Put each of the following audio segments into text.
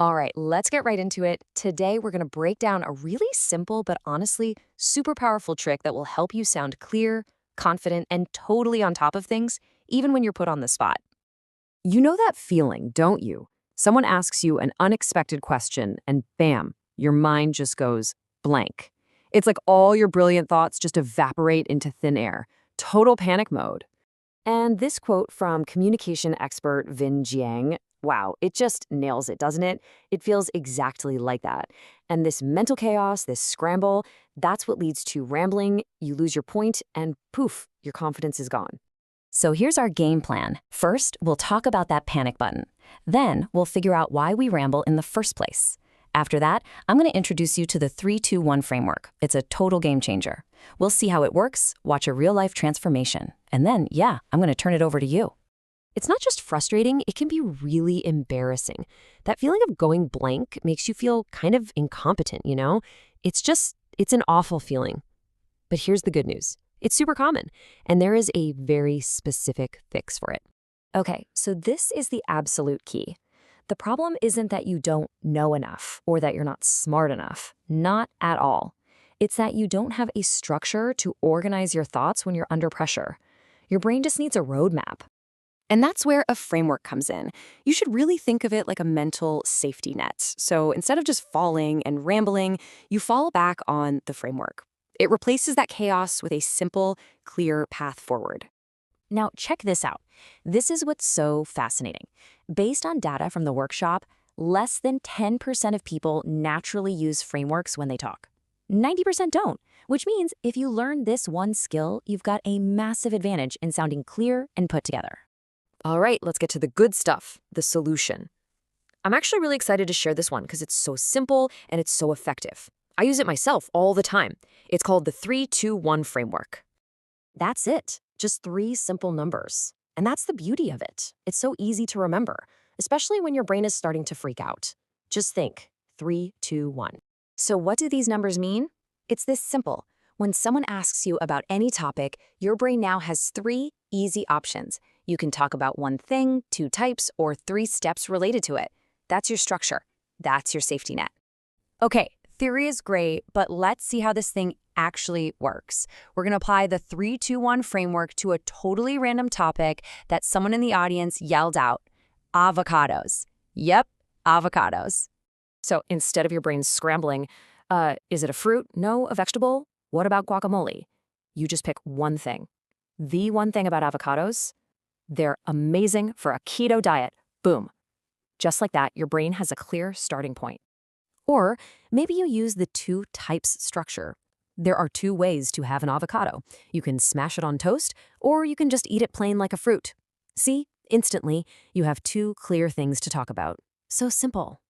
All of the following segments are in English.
All right, let's get right into it. Today, we're going to break down a really simple but honestly super powerful trick that will help you sound clear, confident, and totally on top of things, even when you're put on the spot. You know that feeling, don't you? Someone asks you an unexpected question, and bam, your mind just goes blank. It's like all your brilliant thoughts just evaporate into thin air. Total panic mode. And this quote from communication expert Vin Jiang, wow, it just nails it, doesn't it? It feels exactly like that. And this mental chaos, this scramble, that's what leads to rambling, you lose your point, and poof, your confidence is gone. So here's our game plan. First, we'll talk about that panic button. Then, we'll figure out why we ramble in the first place. After that, I'm going to introduce you to the 3-2-1 framework. It's a total game changer. We'll see how it works, watch a real-life transformation, and then, yeah, I'm going to turn it over to you. It's not just frustrating, it can be really embarrassing. That feeling of going blank makes you feel kind of incompetent, you know? It's an awful feeling. But here's the good news. It's super common, and there is a very specific fix for it. Okay, so this is the absolute key. The problem isn't that you don't know enough or that you're not smart enough. Not at all. It's that you don't have a structure to organize your thoughts when you're under pressure. Your brain just needs a roadmap. And that's where a framework comes in. You should really think of it like a mental safety net. So instead of just falling and rambling, you fall back on the framework. It replaces that chaos with a simple, clear path forward. Now, check this out. This is what's so fascinating. Based on data from the workshop, less than 10% of people naturally use frameworks when they talk. 90% don't, which means if you learn this one skill, you've got a massive advantage in sounding clear and put together. All right, let's get to the good stuff, the solution. I'm actually really excited to share this one because it's so simple and it's so effective. I use it myself all the time. It's called the 3-2-1 framework. That's it. Just 3 simple numbers. And that's the beauty of it. It's so easy to remember, especially when your brain is starting to freak out. Just think, 3, 2, 1. So what do these numbers mean? It's this simple. When someone asks you about any topic, your brain now has 3 easy options. You can talk about one thing, 2 types, or 3 steps related to it. That's your structure. That's your safety net. Okay, theory is great, but let's see how this thing actually works. We're going to apply the 3-2-1 framework to a totally random topic that someone in the audience yelled out. Avocados. Yep, avocados. So instead of your brain scrambling, is it a fruit? No, a vegetable? What about guacamole? You just pick one thing. The one thing about avocados, they're amazing for a keto diet. Boom. Just like that, your brain has a clear starting point. Or maybe you use the 2 types structure. There are 2 ways to have an avocado. You can smash it on toast, or you can just eat it plain like a fruit. See, instantly, you have 2 clear things to talk about. So simple.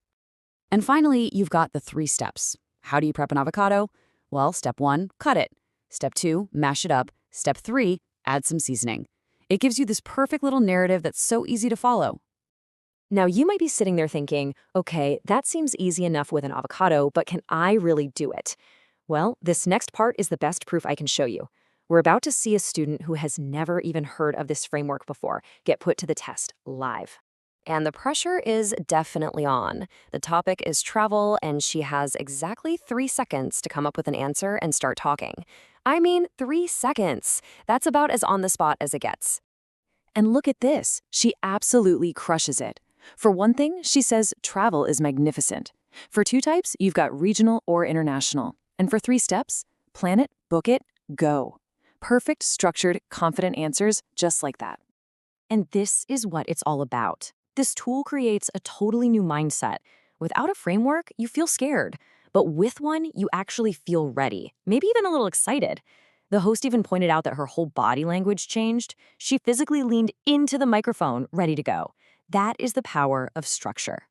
And finally, you've got the 3 steps. How do you prep an avocado? Well, step 1, cut it. Step 2, mash it up. Step 3, add some seasoning. It gives you this perfect little narrative that's so easy to follow. Now, you might be sitting there thinking, okay, that seems easy enough with an avocado, but can I really do it? Well, this next part is the best proof I can show you. We're about to see a student who has never even heard of this framework before get put to the test live. And the pressure is definitely on. The topic is travel, and she has exactly 3 seconds to come up with an answer and start talking. I mean, 3 seconds. That's about as on the spot as it gets. And look at this. She absolutely crushes it. For one thing, she says travel is magnificent. For 2 types, you've got regional or international. And for 3 steps, plan it, book it, go. Perfect, structured, confident answers just like that. And this is what it's all about. This tool creates a totally new mindset. Without a framework, you feel scared. But with one, you actually feel ready, maybe even a little excited. The host even pointed out that her whole body language changed. She physically leaned into the microphone, ready to go. That is the power of structure.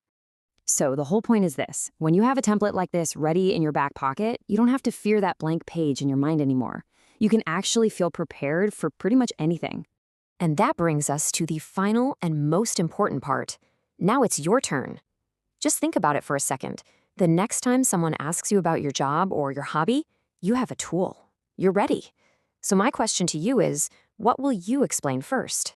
So the whole point is this. When you have a template like this ready in your back pocket, you don't have to fear that blank page in your mind anymore. You can actually feel prepared for pretty much anything. And that brings us to the final and most important part. Now it's your turn. Just think about it for a second. The next time someone asks you about your job or your hobby, you have a tool. You're ready. So my question to you is, what will you explain first?